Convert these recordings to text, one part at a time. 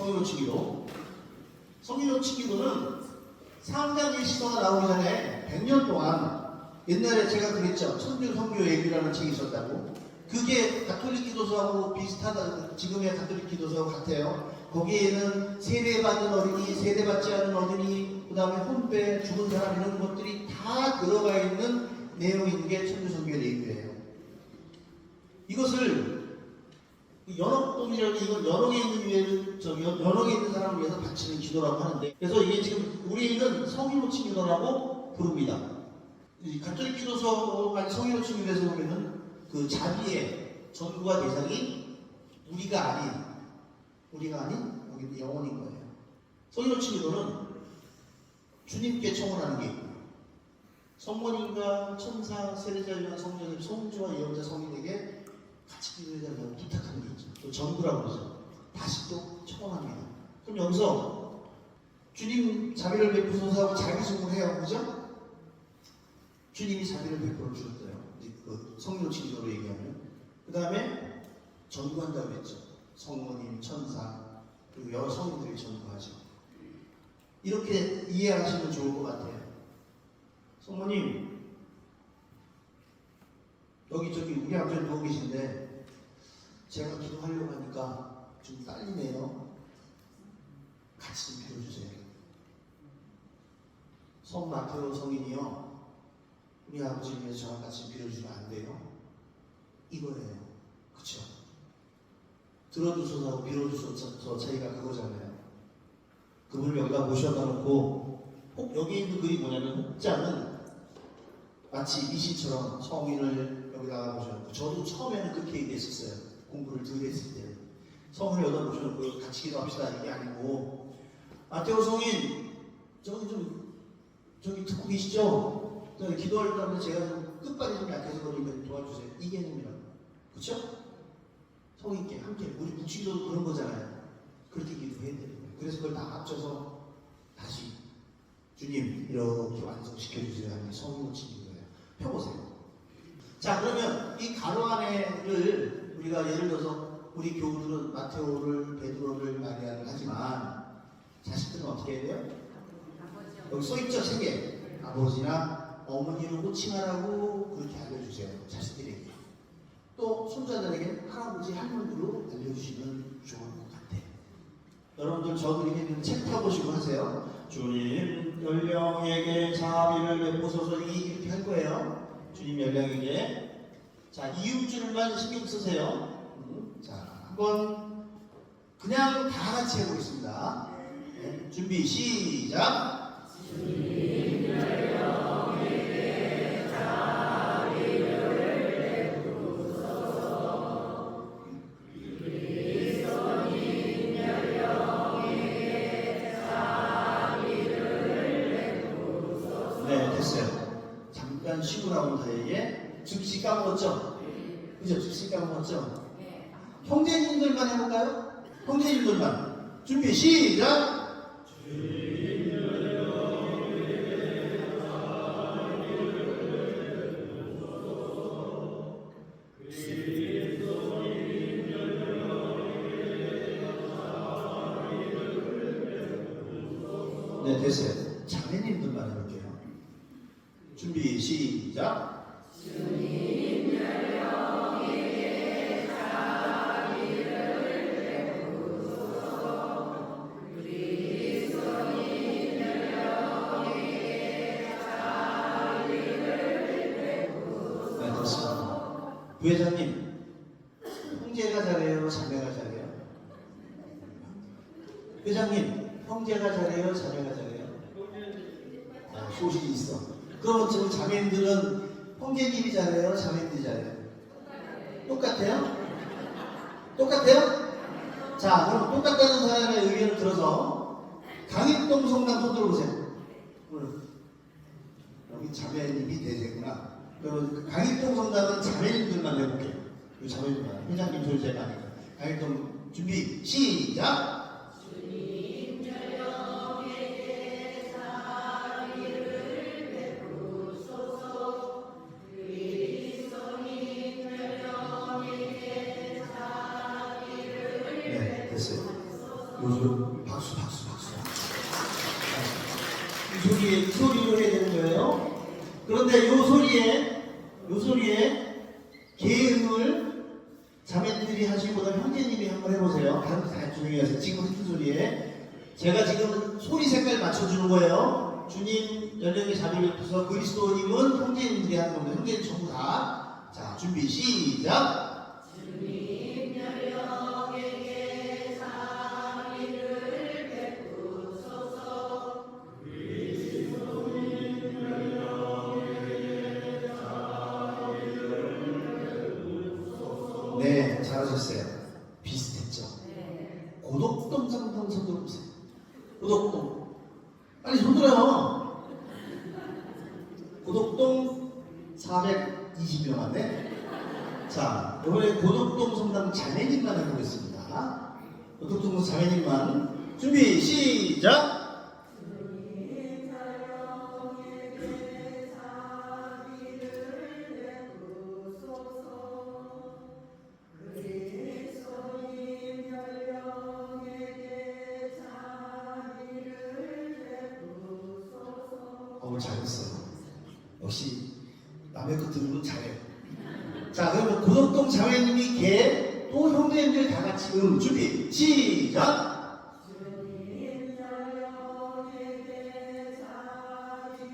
성인호칭 기도. 성인호칭 기도는 상장예시서가 나오기 전에 100년 동안 옛날에 제가 그랬죠. 천주 성교 얘기라는 책이 있었다고. 그게 가톨릭 기도서하고 비슷하다. 지금의 가톨릭 기도서하고 같아요. 거기에는 세례받은 어린이, 세례받지 않은 어린이, 그 다음에 혼배, 죽은 사람 이런 것들이 다 들어가 있는 내용인 게 천주 성교 얘기예요. 이것을 연옥동이라는 이건 연옥에 있는 연옥에 있는 사람을 위해서 바치는 기도라고 하는데, 그래서 이게 지금 우리는 성인호칭 기도라고 부릅니다. 이 가톨릭 기도서가 성인호칭 기도에서 보면은 그 자비의 전부가 대상이 우리가 아닌 여기 영혼인 거예요. 성인호칭 기도는 주님께 청혼하는 게 있고, 성모님과 천사, 세례자와 성령님, 성주와 예언자, 성인에게 같이 기도해달라고 부탁하는 게 있죠. 또 전부라고 그러죠. 다시 또 청원합니다. 그럼 여기서 주님 자비를 베푸소서 하고 자기 수고를 해요. 그죠? 주님이 자비를 베풀어 주셨어요. 그 성령칭 기도로 얘기하면. 그 다음에 전구한다고 했죠. 성모님, 천사, 그리고 여러 성인들이 전구하죠. 이렇게 이해하시면 좋을 것 같아요. 성모님, 여기저기 우리 앞에 누워 계신데 제가 기도하려고 하니까 좀 딸리네요. 같이 좀 빌어주세요. 성 마테오 성인이요, 우리 아버지를 위해서 저랑 같이 빌어주면 안 돼요? 이거예요. 그쵸? 들어주소서 하고 빌어주소서 저희가 그거잖아요. 그분을 여기다 모셔다 놓고, 여기 있는 글이 뭐냐면, 혹자는 마치 미신처럼 성인을 여기다가 모셔놓고, 저도 처음에는 그렇게 얘기했었어요. 공부를 덜 했을 때. 성인을 여기다 모셔놓고 같이 기도합시다 이게 아니고, 마테오 성인 저기 듣고 계시죠? 기도할 때마다 제가 좀 끝발이 좀 약해서 그러니까 도와주세요. 이 개념이라고. 그쵸? 성인께 함께 우리 묵시기도도 그런 거잖아요. 그렇게 기도해야 되는 거예요. 그래서 그걸 다 합쳐서 다시 주님 이렇게 완성시켜주세요 하는 성인호칭 기도예요. 펴보세요. 자, 그러면 이 가로 안에를 우리가 예를 들어서 우리 교우들은 마테오를, 베드로를, 마리아를 하지만 자식들은 어떻게 해야 돼요? 여기 써있죠? 세 개. 아버지나 어머니를 호칭하라고 그렇게 알려주세요. 자식들에게. 또 손자들에게 할아버지, 할머니로 알려주시면 좋을 것 같아요. 여러분들 저도 이렇게 책 펴보시고 하세요. 주님 연령에게 자비를 베푸소서, 이렇게 할 거예요. 주님 연령에게. 자, 이음줄만 신경 쓰세요. 자, 한번 그냥 다 같이 해보겠습니다. 네, 준비 시작. 주님 연령에게 자비를 베푸소서. 그리스도님 연령에게 자비를 베푸소서. 네, 됐어요. 잠깐 쉬고 나온 사이에 즉시 까먹었죠? 그죠? 즉시 까먹었죠? 형제님들만 해볼까요? 형제님들만. 준비 시작! 네, 됐어요. 자매님들만 해볼게요. 준비 시작! 주님 연령에게 자비를 베푸소서. 그리스도님 연령에게 자비를 베푸소서. 네, 됐습니다. 부회장님, 형제가 잘해요? 자매가 잘해요? 회장님, 형제가 잘해요? 자매가 잘해요? 소식이 있어. 그럼 지금 자매님들은 형제님이 잘해요? 자매님들이 잘해요? 똑같아요? 똑같아요? 자, 그럼 똑같다는 사람의 의견을 들어서 강일동 성남 손 들어보세요. 여기 자매님이 대세구나. 그러면 강일동 성남은 자매님들만 해볼게요. 자매님만. 회장님 소리 제가 아니까. 강일동 준비 시작! 요소 박수 박수 박수. 이 소리로 해야 되는 거예요. 그런데 요 소리에 계음을 자매들이 하시기보다 형제님이 한번 해보세요. 다 조용히 하세요. 지금 했던 소리에 제가 지금 소리 색깔 맞춰주는 거예요. 주님 연령의 자비를 베푸소서 그리스도님은 형제님들이 하는 겁니다. 형제님 전부 다. 자, 준비 시작. 주님 연령에게 자비를 베푸소서. 그리스도님 연령에게 자비를 베푸소서. 네, 잘하셨어요. 비슷했죠? 네. 고독동 상담 손 들어보세요. 고독동. 빨리 손 들어요. 고독동 420명 안에. 자, 이번에 고독동 성당 자매님만 해보겠습니다. 고독동 자매님만. 준비, 시작! 주님 연령에게 자비를 베푸소서. 그리스도님 연령에게 자비를 베푸소서. 잘했어요. 역시 남의 거 들으면 잘해요. 자, 그러면 고독동 자매님이 개, 또 형제님들 다 같이 준비, 시작! 주님 연령에게 자비를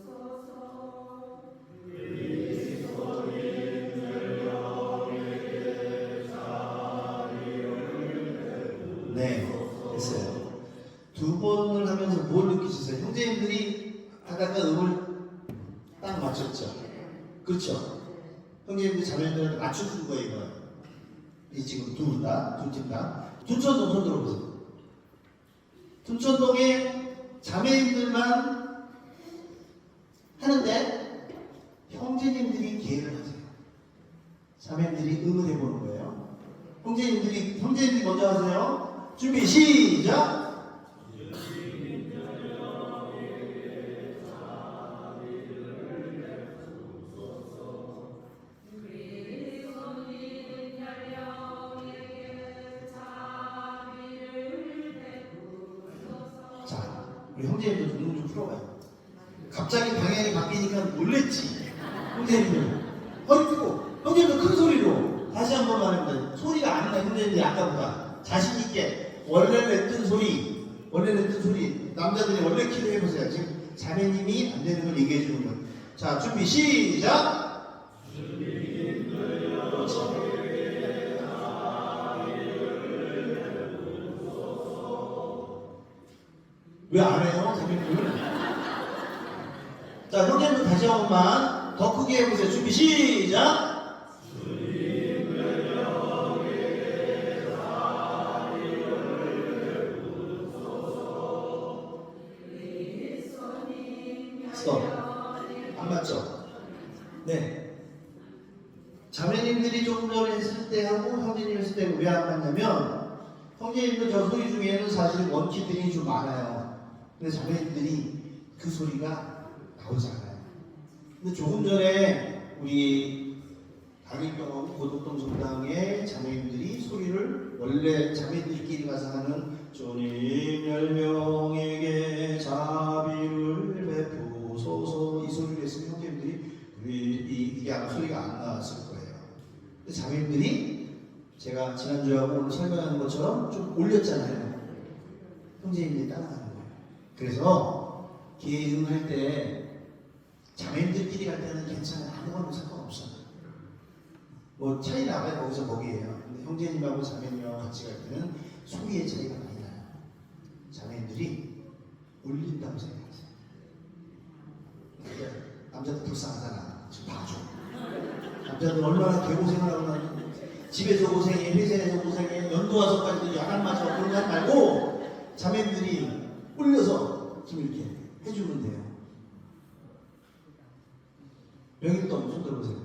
베푸소서. 그리스도님 연령에게 자비를 네, 됐어요. 두 번을 하면서 뭘 느끼셨어요? 형제님들이 아까 음을 딱 맞췄죠? 그렇죠? 형제님들 자매님들한테 맞춰준 거예요, 이거. 이 지금 두 팀 다. 둔천동 손 들어보세요. 둔천동에 자매님들만 하는데 형제님들이 기회를 하세요. 자매님들이 음을 해보는 거예요. 형제님들이 먼저 하세요. 준비 시작! 그리스도님 연령에게 자비를 베푸소서. 자, 우리 형제님들 눈 좀 풀어봐요. 갑자기 방향이 바뀌니까 놀랬지. 형제님들 허리 펴고 형제님들 큰 소리로 다시 한 번 말합니다. 소리가 안 나. 형제님들이 아까보다 자신 있게 원래 냈던 소리 남자들이 원래 키로 해보세요. 지금 자매님이 안 되는 걸 얘기해 주는 거예요. 자, 준비 시작. 왜 안 해요, 자매님들? 자, 형제님들 다시 한 번만 더 크게 해보세요. 준비 시작. 스톱. 안 맞죠? 네. 자매님들이 조금 전에 했을 때하고 형제님 했을 때는 왜 안 맞냐면 형제님들 저 소리 중에는 사실 원키들이 좀 많아요. 근데 자매님들이 그 소리가 나오지 않아요. 근데 조금 전에 우리 당일병원 고독동 성당의 자매님들이 소리를 원래 자매들끼리 가서 하는 주님 열명에게 자비를 베푸소서 이 소리를 했으면 형제님들이 이게 아마 소리가 안 나왔을 거예요. 근데 자매님들이 제가 지난주하고 오늘 설명하는 것처럼 좀 올렸잖아요. 형제님들이 따라가는 거예요. 그래서 기회응할 때 자매님들끼리 갈 때는 괜찮아요. 아무거나 상관없어요. 뭐 차이 나가요. 거기서 거기에요. 근데 형제님하고 자매님하고 같이 갈 때는 소리의 차이가 많이 나요. 자매님들이 울린다고 생각하세요. 그러니까 남자들 불쌍하잖아. 지금 봐줘. 남자들 얼마나 개고생을 하고 나는 집에서 고생해, 회사에서 고생해, 연도 와서까지도 야간 마셔 그런 거 하지 말고 자매님들이 울려서 지금 이렇게 해주면 돼요. 명일동 손 들어보세요.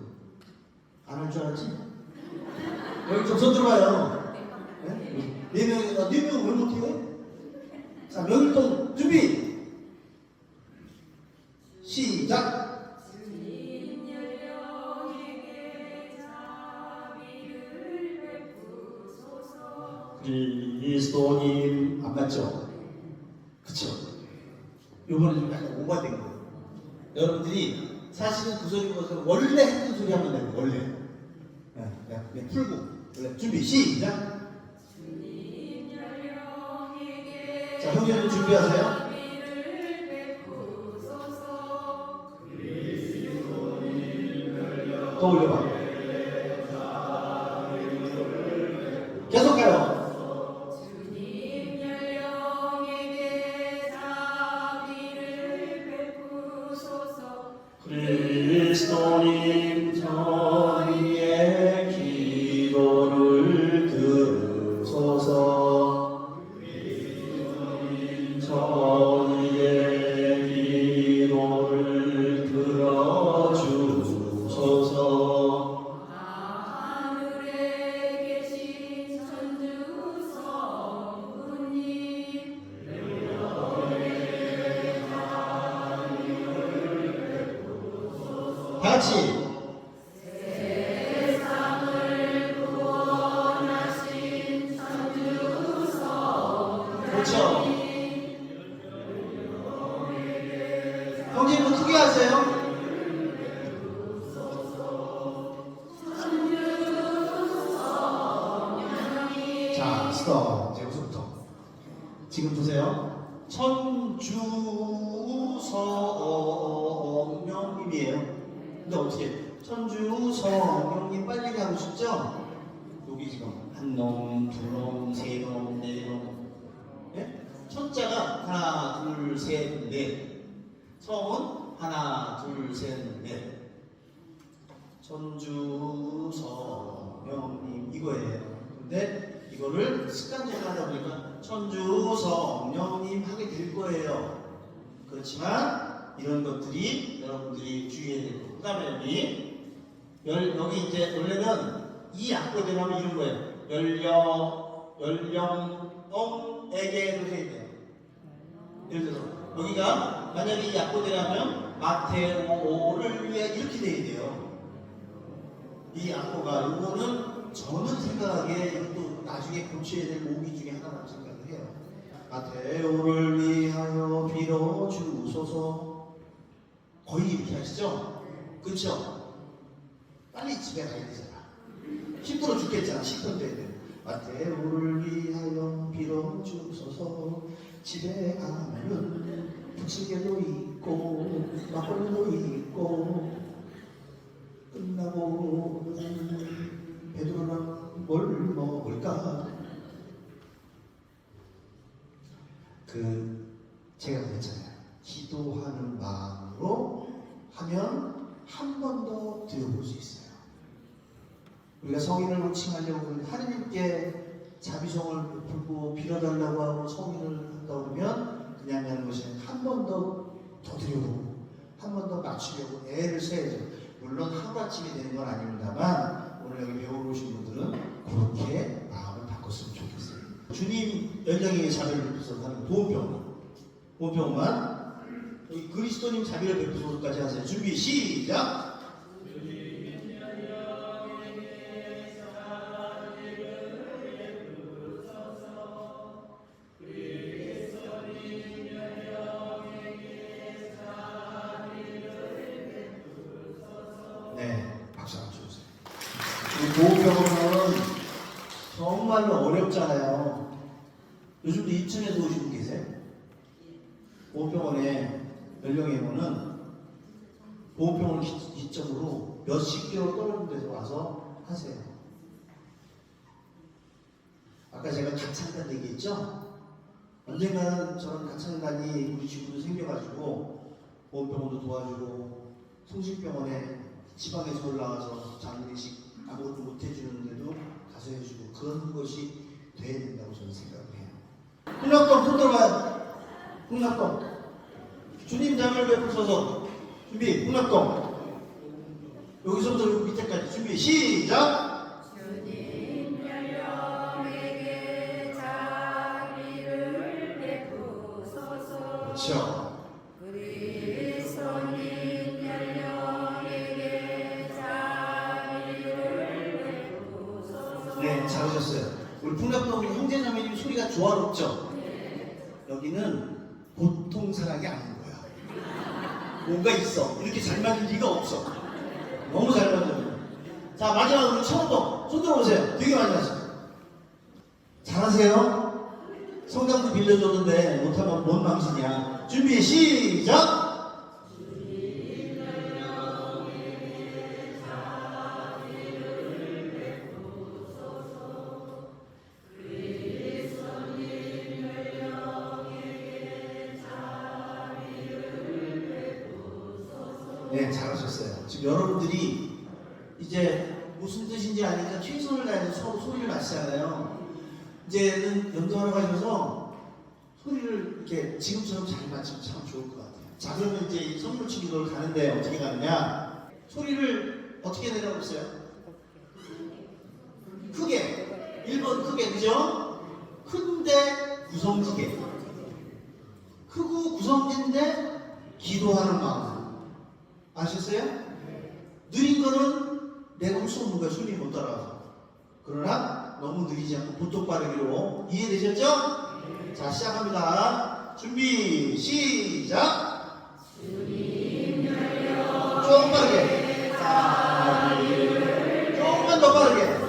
안 할 줄 알았지? 명일동 손 들어봐요. 네 명이나 네 명 왜 못해? 자, 명일동 준비 시작. 주님 연령에게 자비를 베푸소서. 그리스도님 안 맞죠? 그쵸? 요번에 좀 약간 오버된 거예요. 여러분들이 사실은 그 소리 것을 원래 했던 소리 하면 돼요. 원래. 네, 풀고. 원래. 준비 시작. 주님 연령에게 자, 형제님 준비하세요. 자비를 베푸소서. 더 올려봐. 계속 가요. 주님 연령에게 자비를 베푸소서. 그리스도님 저희의 기도를 들으소서. 저희의 기도를 들어주소서. 하늘에 계신 천주 성부님, 다 같이. 세상을 구원하신 천주 성부님, 그렇죠. 형제님도 크게 하세요. 자, 스톱. 이제 여기서부터. 지금 보세요. 천주성령님이에요. 근데 어떻게? 천주성령님 빨리 가고 싶죠? 여기 지금 한 놈, 두 놈, 세 놈, 네 놈. 예? 첫자가 하나, 둘, 셋, 넷. 성은 하나, 둘, 셋, 넷. 천주성령님 이거예요. 근데 이거를 습관적으로 하다 보니까 천주성령님 하게 될 거예요. 그렇지만 이런 것들이 여러분들이 주의해야 되고, 그 다음에 여기 이제 원래는 이 악보대로 하면 이런 거예요. 연령에게도 해야 돼요. 예를 들어서 여기가 만약에 이 악보대로 하면 마테오를 위해 이렇게 돼야 돼요. 이 악보가 요거는 저는 생각하기에 이것도 나중에 고쳐야 될 오기 중에 하나라고 생각을 해요. 마테오를 위하여 빌어주소서. 거의 이렇게 하시죠? 그쵸? 빨리 집에 가야 되잖아. 힘들어 죽겠잖아. 10분 돼야 돼. 마테오를 위하여 빌어주소서. 집에 가면은 부침개도 있고 막걸리도 있고 끝나고 베드로랑 뭘 먹을까? 제가 그랬잖아요. 기도하는 마음으로 하면 한 번 더 드려볼 수 있어요. 우리가 성인을 호칭하려고 하느님께 자비성을 베풀고 빌어달라고 하고 성인을 한다 그러면 그냥 하는 것이 한 번 더 드려보고 한 번 더 맞추려고 애를 써야죠. 물론 하루아침이 되는 건 아닙니다만 오늘 여기 배우러 오신 분들은 그렇게 마음을 바꿨으면 좋겠어요. 주님 연령에게 자비를 베푸소서 하는 보험병만 여기 그리스도님 자비를 베푸소서까지 하세요. 준비 시작. 네, 박수 한번 쳐주세요. 보험병원은 정말로 어렵잖아요. 요즘도 2층에서 오신 분 계세요? 보험병원에 연령예보는 보험병원 기점으로 몇십 킬로 떨어진 데서 와서 하세요. 아까 제가 가창단 얘기했죠? 언젠가는 저런 가창단이 우리 지구도 생겨가지고 보험병원도 도와주고 성심병원에 지방에서 올라와서 장례식 아무것도 못 해주는데도 가서 해주고 그런 것이 돼야 된다고 저는 생각을 해요. 흥락동 손 들어봐요. 흥락동 주님 자비를 베푸소서. 준비. 흥락동 여기서부터 여기 밑에까지 준비 시작. 주님 연령에게 자비를 베푸소서. 그렇죠. 그리스도님 연령에게 자비를 베푸소서. 네, 잘하셨어요. 우리 풍납동 형제자매님 소리가 조화롭죠? 여기는 보통 사랑이 아닌 거야. 뭔가 있어. 이렇게 잘 맞을 리가 없어. 너무 잘 맞아요. 자, 마지막으로 청동. 손 들어보세요. 되게 많이 하시죠. 잘하세요? 성당도 빌려줬는데 못하면 뭔 망신이야. 준비, 시작! 네, 잘하셨어요. 지금 여러분들이 이제 무슨 뜻인지 아니까 최선을 다해서 서로 소리를 맞추잖아요. 이제는 연주하러 가셔서 소리를 이렇게 지금처럼 잘 맞추면 참 좋을 것 같아요. 자, 그러면 이제 선물치 기도를 가는데 어떻게 가느냐? 소리를 어떻게 내려보세요? 크게. 1번 크게, 그죠? 큰데 구성지게. 크고 구성진데 기도하는 마음. 아셨어요? 느린 거는 내가 할 수 없는 거야. 손이 못 따라와서. 그러나 너무 느리지 않고 보통 빠르기로. 이해되셨죠? 자, 시작합니다. 준비, 시작! 조금 빠르게. 조금만 더 빠르게.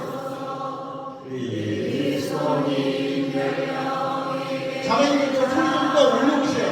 자매님들 소리 좀 더 올려보세요.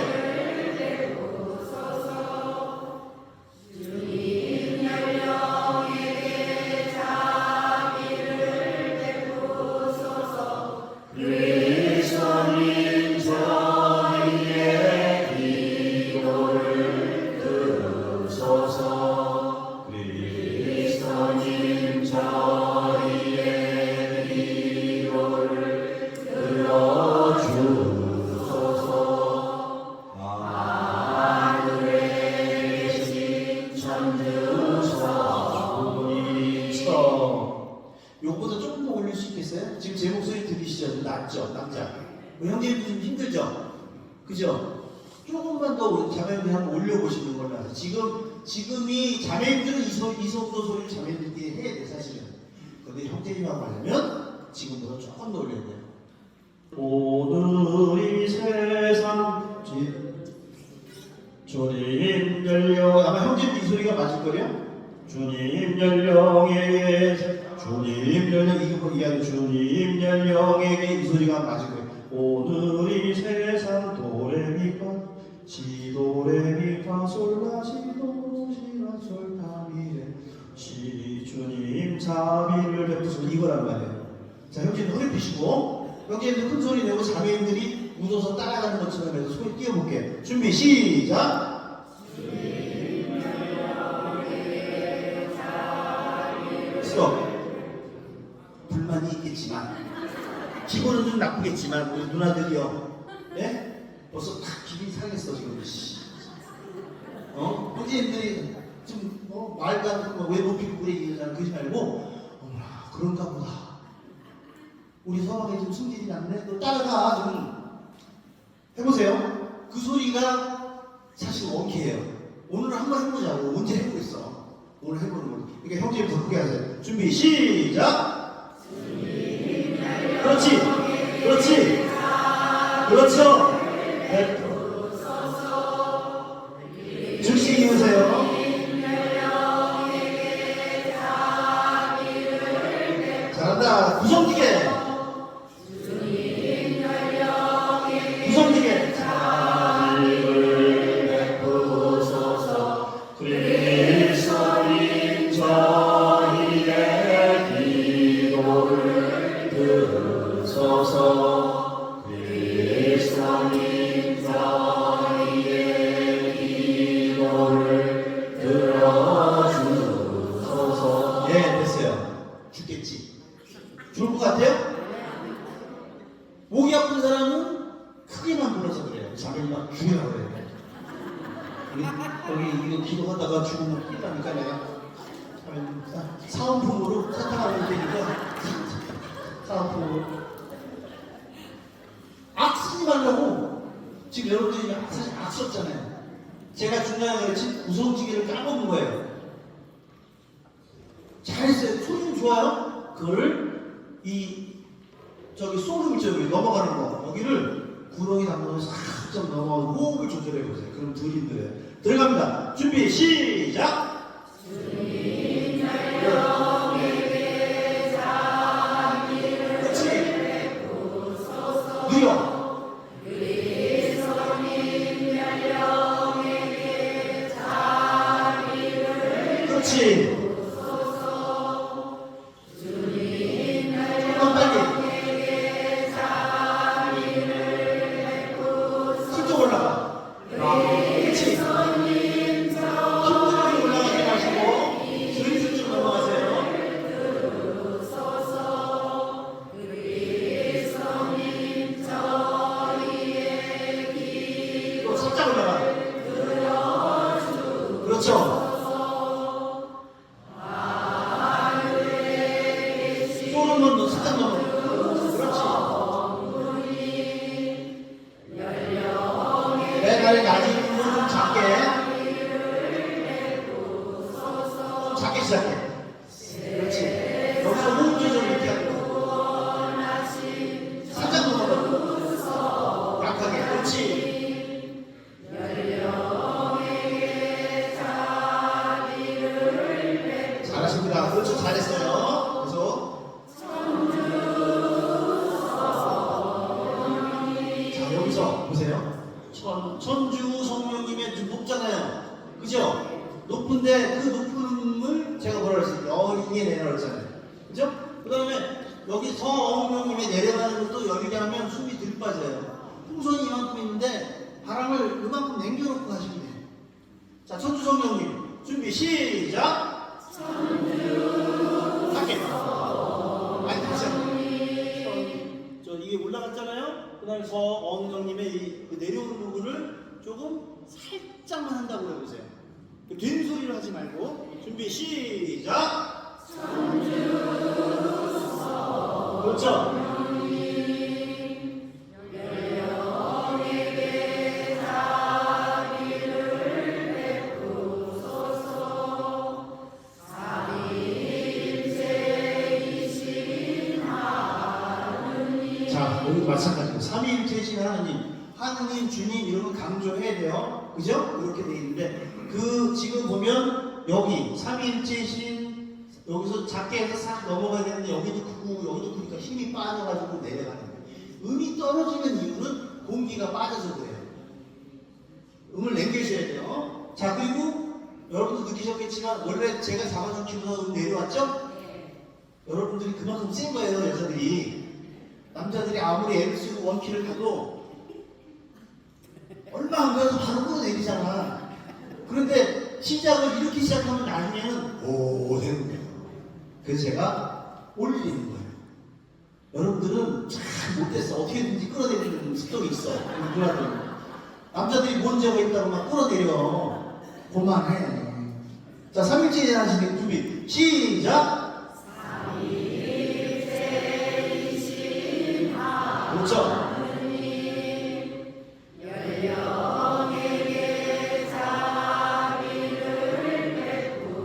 요거보다 조금 더 올릴 수 있겠어요? 지금 제 목소리 들리시죠? 좀 낮죠? 남자. 형제님도 좀 힘들죠? 그죠? 조금만 더 자매님들 한번 올려보시는 걸로 하세요. 지금이 자매님들은 이 정도 소리를 자매님들끼리 해야 돼, 사실은. 근데 형제님하고 하려면 지금보다 조금 더 올려야 돼요. 오늘 이 세상 주님 연령, 아마 형제님 이 소리가 맞을 거예요? 주님 연령에게 주님 연령, 이거 뭐 이야기 주님 연령에게 이 소리가 맞을 거예요. 오늘 이 세상 도레미파 시도레미파 솔라 시도 시라 솔파미레 시 주님 자비를 베푸시고 이거란 말이에요. 자, 형제님 허리 펴시고 형제님들 큰 소리 내고 자매님들이 웃어서 따라가는 것처럼 해서 소리 띄워볼게요. 준비 시작! 스톱. 불만이 있겠지만 기분은 좀 나쁘겠지만 우리 누나들이요, 예? 벌써 탁 기분이 상했어 지금. 형제님들이 좀 말도 안 듣고 왜 높이 꾸리기잖아. 그러지 말고 어머나 그런가 보다. 우리 서방이 좀 승질이 났네. 너 따라가 좀 해보세요. 그 소리가 사실 원키예요. 오늘 한번 해보자고. 언제 해보겠어. 오늘 해보는 걸로. 그러니까 형제님 더 크게 하세요. 준비 시작. 그렇지, 그렇지, 그렇죠. 즉시 이으세요. 잘한다. 구성지게, 구성지게. 자비를 베푸소서 그리스도인 저희의 기도를 들으소서 그리스도인 저희의 기도를 들어주소서. 예, 됐어요. 죽겠지. 죽을 것 같아요? 목이 아픈 사람은 크게만 불러서 그래요. 자기는 막 죽으라고 그래요. 여기 이거 기도하다가 죽으면 큰일 나니까 내가 사은품으로 사탕하면 되니까 사은품으로 악 쓰지 말라고. 지금 여러분들이 사실 악 썼잖아요. 제가 중간에 그랬지 구성지기를 까먹은 거예요. 잘했어요. 소리는 좋아요. 그걸 이 저기 소름 있죠? 여기 넘어가는 거. 여기를 구렁이 담으면서 살짝 넘어가고 호흡을 조절해 보세요. 그럼 덜 힘들어요. 들어갑니다. 준비 시작. 그렇지. 느려. 그렇지. 조금만 빨리. 슬쩍 올라가. 그렇지. 힘들게 올라가지 마시고 슬슬 넘어가세요. 또 살짝 올라가. 그렇죠. 소름은 너 살짝 넘어. 그렇지. 내 발이 낮은 부분 좀 작게. 좀 작게 시작해. 그렇지. 여기서 호흡 조절 이렇게 하고. 살짝 넘어가. 약하게. 그렇지. 잘하십니다. 그렇죠. 잘했어요. 그래서 자 여기서 보세요. 천주 성령님의 좀 높잖아요. 그죠? 높은데 그 높음을 제가 뭐라 그랬어요? 여리게 내려라 했잖아요. 그죠? 그 다음에 여기 성령님의 내려가는 것도 여리게 하면 숨이 들 빠져요. 풍선이 이만큼 있는데 바람을 이만큼 남겨놓고 가시면 돼요. 자, 천주 성령님 준비 시작. 작게. 많이 들으세요. 저 이게 올라갔잖아요. 그다음에 성령님의 그 내려오는 부분을 조금 살짝만 한다고 해보세요. 된 소리를 하지 말고 준비 시작. 그렇죠. 자, 여기 마찬가지고 삼위일체이신 하느님, 주님 이런 거 강조해야 돼요. 그죠? 이렇게 돼 있는데 그 지금 보면 여기 삼위일체이신 여기서 작게 해서 싹 넘어가야 되는데 여기도 크고 여기도 크니까 힘이 빠져가지고 내려가는 거예요. 음이 떨어지는 이유는 공기가 빠져서 그래요. 음을 남겨주셔야 돼요. 자, 그리고 여러분도 느끼셨겠지만 원래 제가 잡아준 키보다 내려왔죠? 여러분들이 그만큼 센 거예요. 여자들이. 남자들이 아무리 애를 쓰고 원키를 가도 얼마 안 가서 바로 끌어내리잖아. 그런데 시작을 이렇게 시작하면 나중에는 오 되는 거예요. 그래서 제가 올리는 거예요. 여러분들은 잘 못됐어. 어떻게든지 끌어내리는 습성이 있어. 누나들은. 남자들이 뭔 죄가 있다고 막 끌어내려. 그만해. 자, 3일째 하시는 준비 시작. 그렇죠?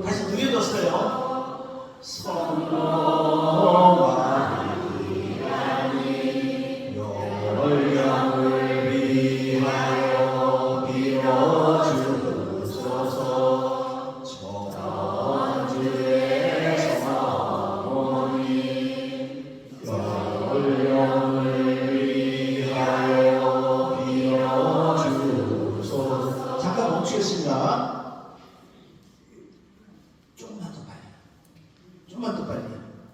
다시 느려졌어요. 성령하리라니 열령을 위하여 빌어주소서. 천주의 성모님 열령을 위하여 빌어주소서. 잠깐 멈추겠습니다. 조금만 더 빨리.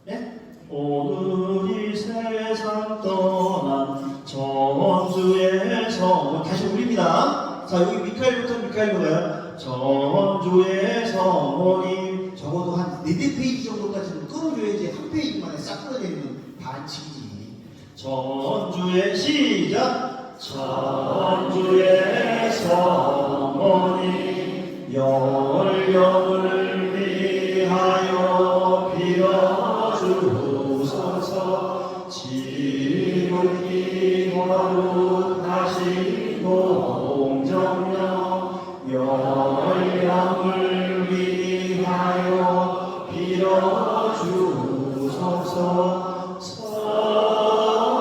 네? 오늘 이 세상 떠난 천주의 성. 다시 올립니다. 자, 여기 미카엘부터 미카엘로가요. 천주의 성모님. 적어도 한 4페이지 정도까지는 끌어줘야지 한 페이지만에 싹 끌어내리면 반칙이지. 천주의 시작. 천주의 성모님 열령을 위하여 빌어주소서. 지극히 거룩하신 동정녀 열령을 위하여 빌어주소서. 성령하리라니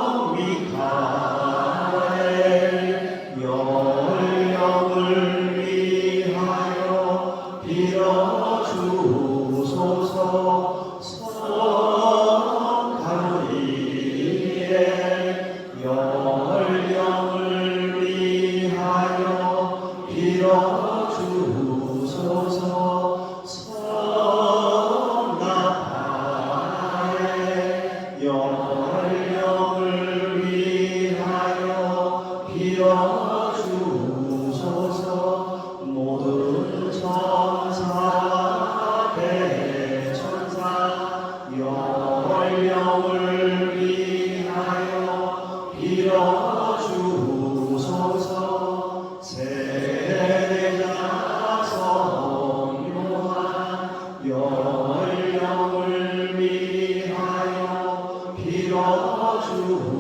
영을 위하여 빌어주소서. 세례자 성요한 영을 위하여 빌어주소서.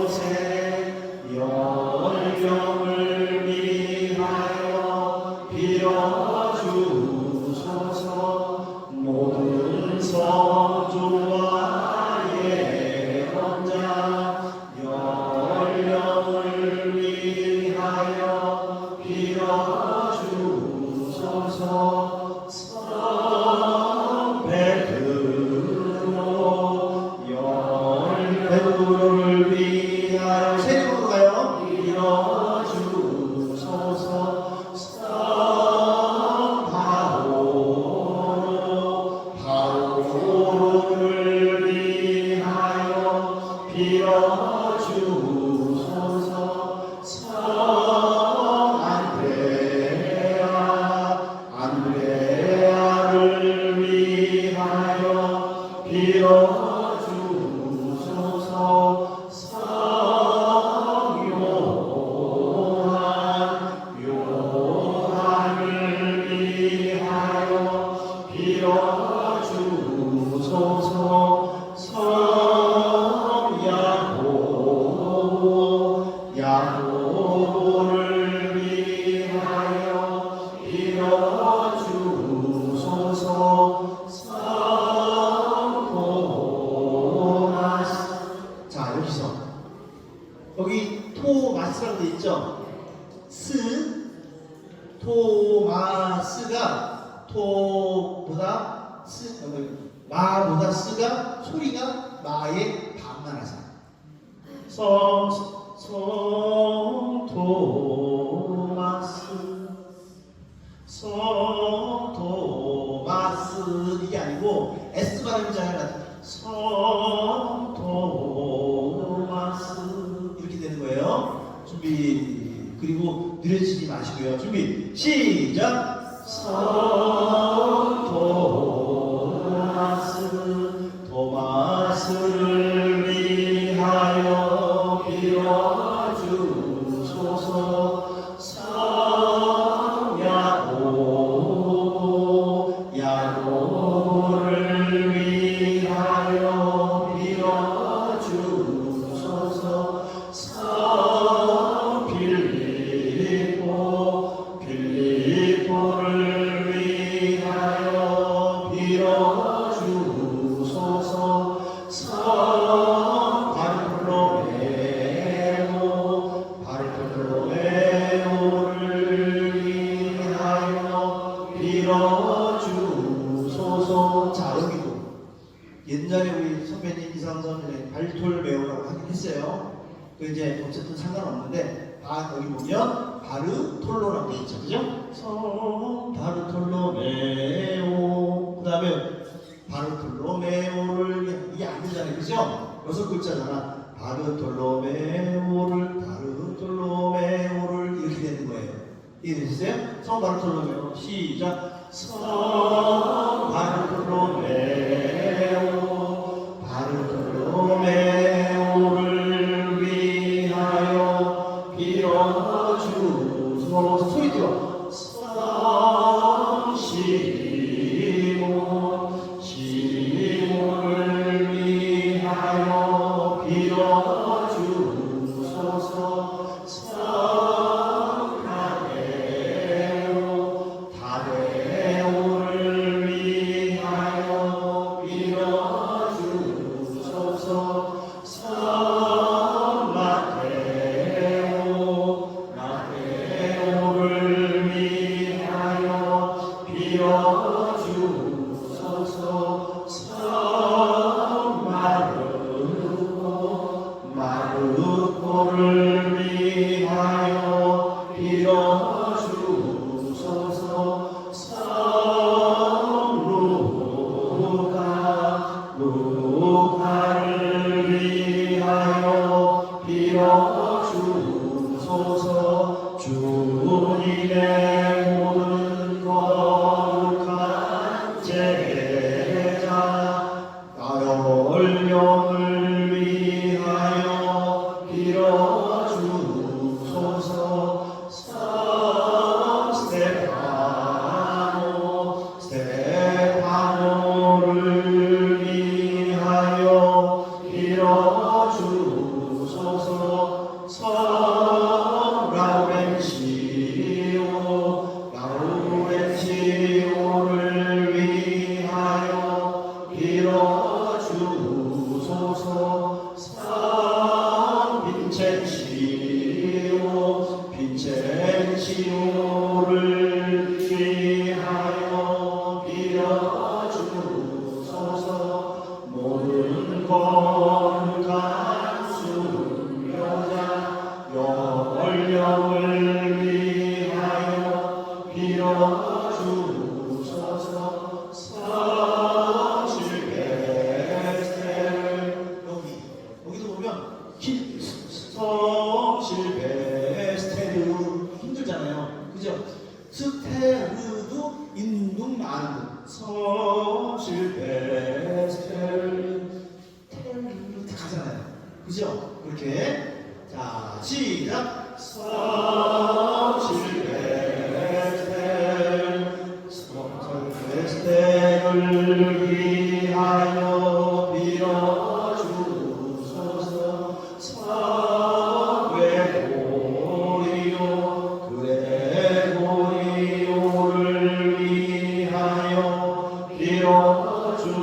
성요세 영을 위하여 빌어주소서. 모든 성주와 예언자 영을 위하여 빌어주소서. 성 베드로 베드로를 위하여 세례로 가요. 빌어주소서. 성 바오로를 위하여 빌어주소서. 성 안드레아를 위하여 빌어주소서. 성 요한을 위하여 빌어주소서. 성 야고보를 위하여 빌어주소서. 성 토마스. 자, 여기서 여기 토마스라고 돼 있죠. 토마스가 토보다 마보다 스가 소리가 마의 반만 하잖아. 성 토마스 이게 아니고 S 발음이 잘 나죠. 성 토마스 이렇게 되는 거예요. 준비. 그리고 느려지지 마시고요. 준비 시작. 성 토마스를 위하여 빌어주소서. 성 야고보를 위하여 빌어주소서. 성 빌립보를 위하여 빌어주소서. 성 바르톨로메오를 위하여 빌어주소서. 자, 여기도 옛날에 우리 선배님 이상 선배님 발톨메오라고 하긴 했어요. 그 이제 어쨌든 상관없는데 여기 보면 바르톨로라고 있죠, 그죠? 성 바르톨로메오. 그 다음에 바르톨로메오를 이게 안 되잖아요, 그죠? 6글자잖아. 바르톨로메오를 이렇게 되는 거예요. 이해되셨어요? 성 바르톨로메오 시작. 성 바르톨로메오를 위하여 빌어주소서. 소리 들어. 성 시몬을 위하여 빌어주소서. 성 다데오를 위하여 빌어주소서. 성 라테오를 위하여 빌어주소서. 성 마르코를 위하여 빌어주소서. 성 루카를 위하여 빌어주소서. 주님의 모든 거룩한 빌어주소서. 성실 베스텔. 여기도 보면 성실 베스텔 힘들잖아요. 그죠? 스테르도 인둥 마르도. 성실 베스텔 테르 가잖아요. 그죠? 그렇게. 자, 시작. 성실 베스텔을 위하여 빌어주소서. 그레고리오 그레고리오를 위하여 빌어주소서.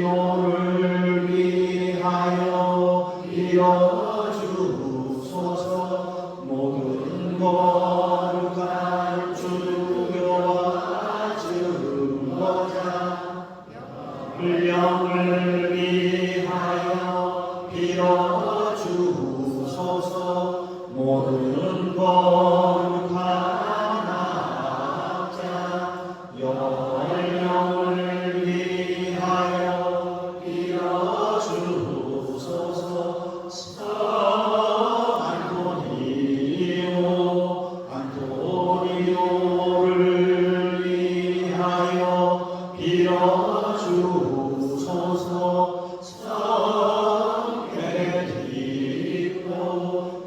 아우구스티노를 위하여 빌어주소서. 모든 거룩한 주교와 증거자 영을 위하여 빌어주소서. 모든 거룩한 학자 영을 위하여 빌어주소서. 안토니오를 위하여 빌어주소서.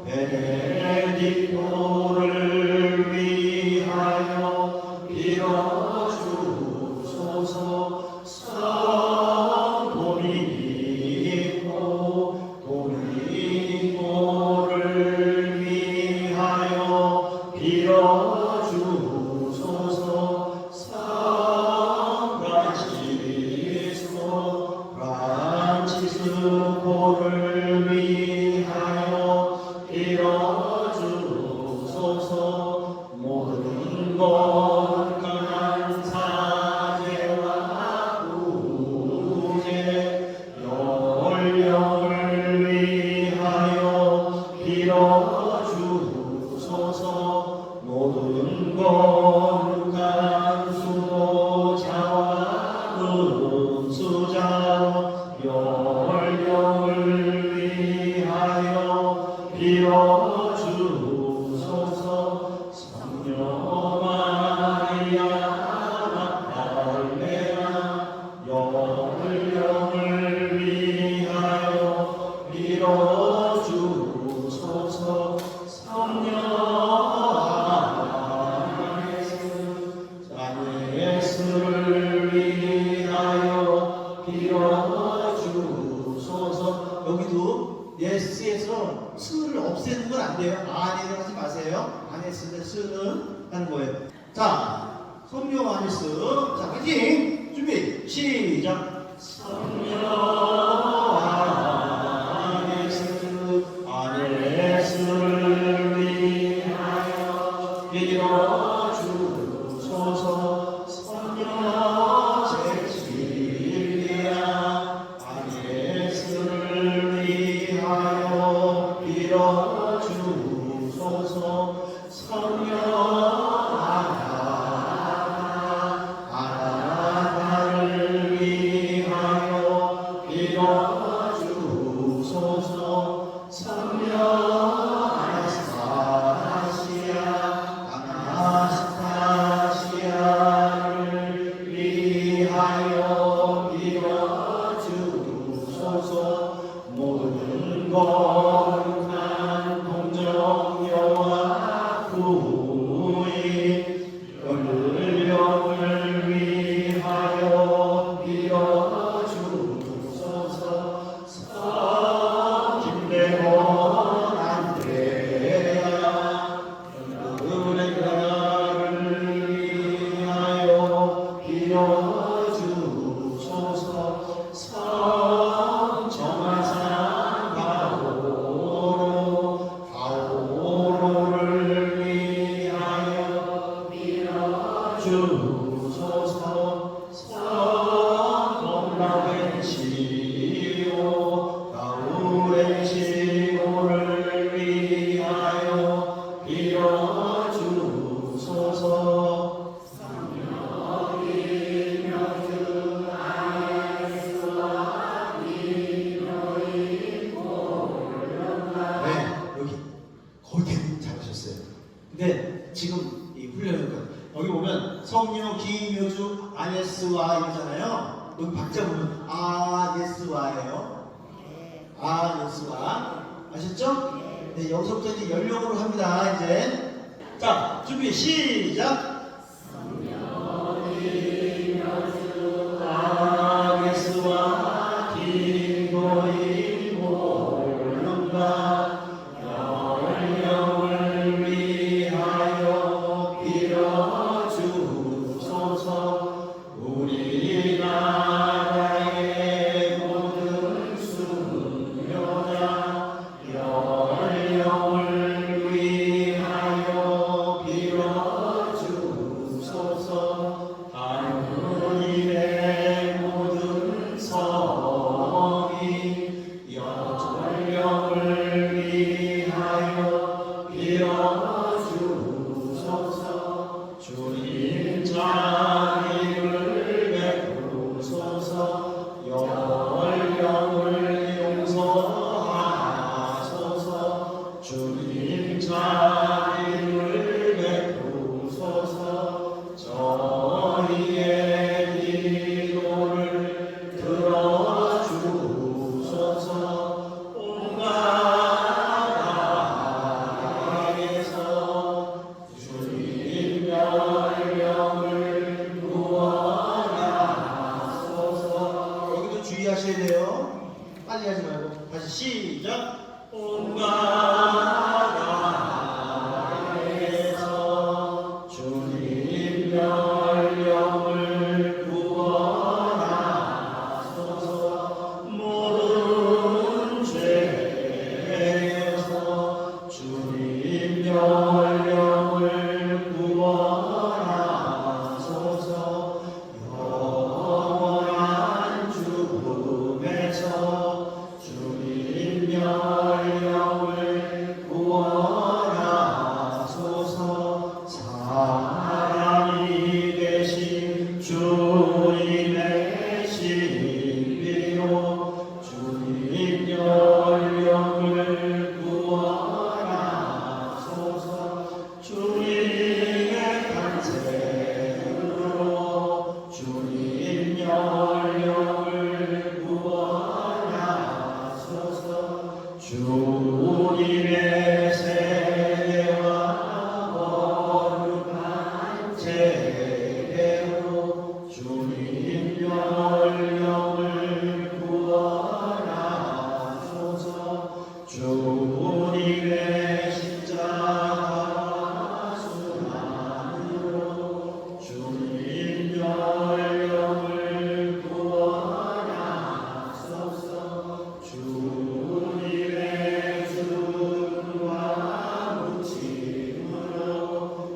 베네딕토를 위하여 빌어주소서. 도미니코를 위하여 빌어주소서. 프란치스코를 위하여 빌어주소서. 모든 거룩한 사제와 구제 영을 위하여 빌어주소서. 모든 거룩한 수도자와 은수자 영을 위하여 빌어주소서. 성령 마리아 막달레나 영을 위하여 빌어주소서. 성령 아네스를 위하여 빌어주소서. 여기도 예스에서 스를 없애는 건 안 돼요. 아네를 하지 마세요. 아네스는 스는 하는 거예요. 자, 성령 아네스. 자, 파이팅! 준비, 시작. 성령 아네스를 위하여 빌어주소서. 성령 섹실리아 아네스를 위하여 빌어주소서. 성령 아나를 위하여 빌어주소서. 성령 아나스타시아를 위하여 빌어주소서. 모든 거룩한 동정여와 구인 영을 위하여 빌어주소서. 김대원 안드레아 은혜를 위하여 빌어주소서. 정화산 바로 네, 지금 이 훈련을 여기 보면 성령, 기묘주, 아네스와 이러잖아요. 여기 박자 보면 아네스와예요. 아네스와 아셨죠? 네, 여기서부터 이제 연령으로 합니다. 이제 자 준비 시작. 아네스와 기도의 몰론과 영을 위하여 빌어주소서. 우리나라의 모든 수녀자 영을 위하여 빌어주소서. 하느님의 모든 성이 영을 위하여 빌어주소서. 주님 자비를 베푸소서. 영을 용서하소서. 주님 자비를 베푸소서. 저희의 기도를 들어주소서. 온갖 나라에서 주님 명령을 구원하소서. 여기도 주의하셔야 돼요. 빨리 하지 말고 다시 시작. 온갖 나라에서 주님 명령을 구원하소서. 모든 죄에서 주님 명령을 구원하소서. 영원한 죽음에서 주님 명령을 구원하소서. 사랑이 되신 주님의 신비로 주님 영을 구원하소서. 주님의 탄생으로 주님 영을 구원하소서. 주님의 세대와 거룩한 제대로 주님 영을 구원하소서. 주님의 십자가 수만으로 주님 영을 구원하소서. 주님의 죽음과 묻힘으로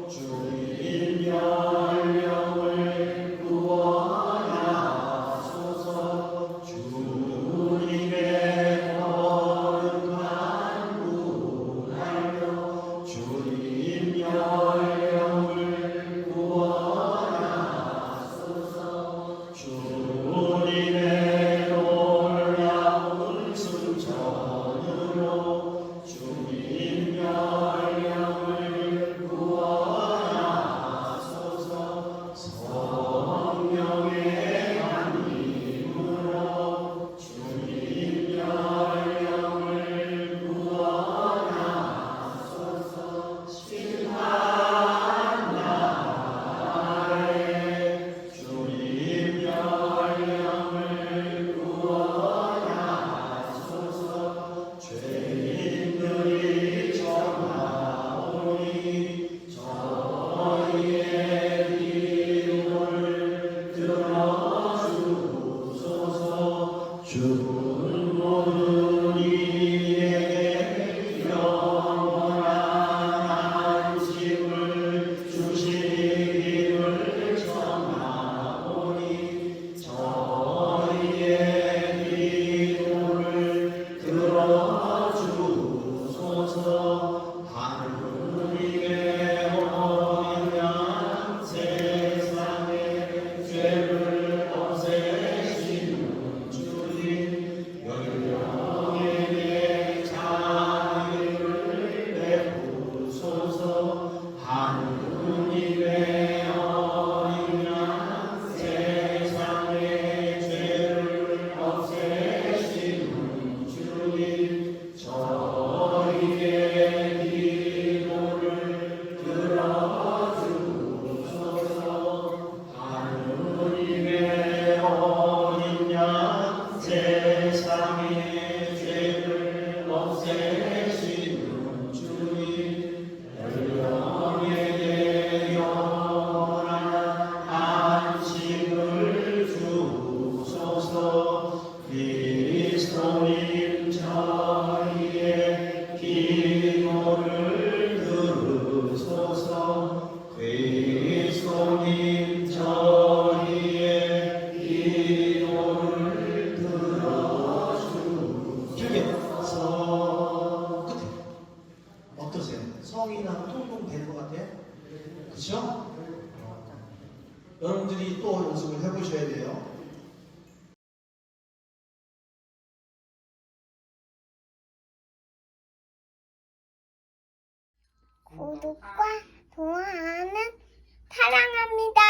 주님 영을 구원하소서. 주님의 거룩한 성인하고 통통 되는 것 같아? 그쵸? 여러분들이 또 연습을 해보셔야 돼요. 구독과 좋아요는 사랑합니다.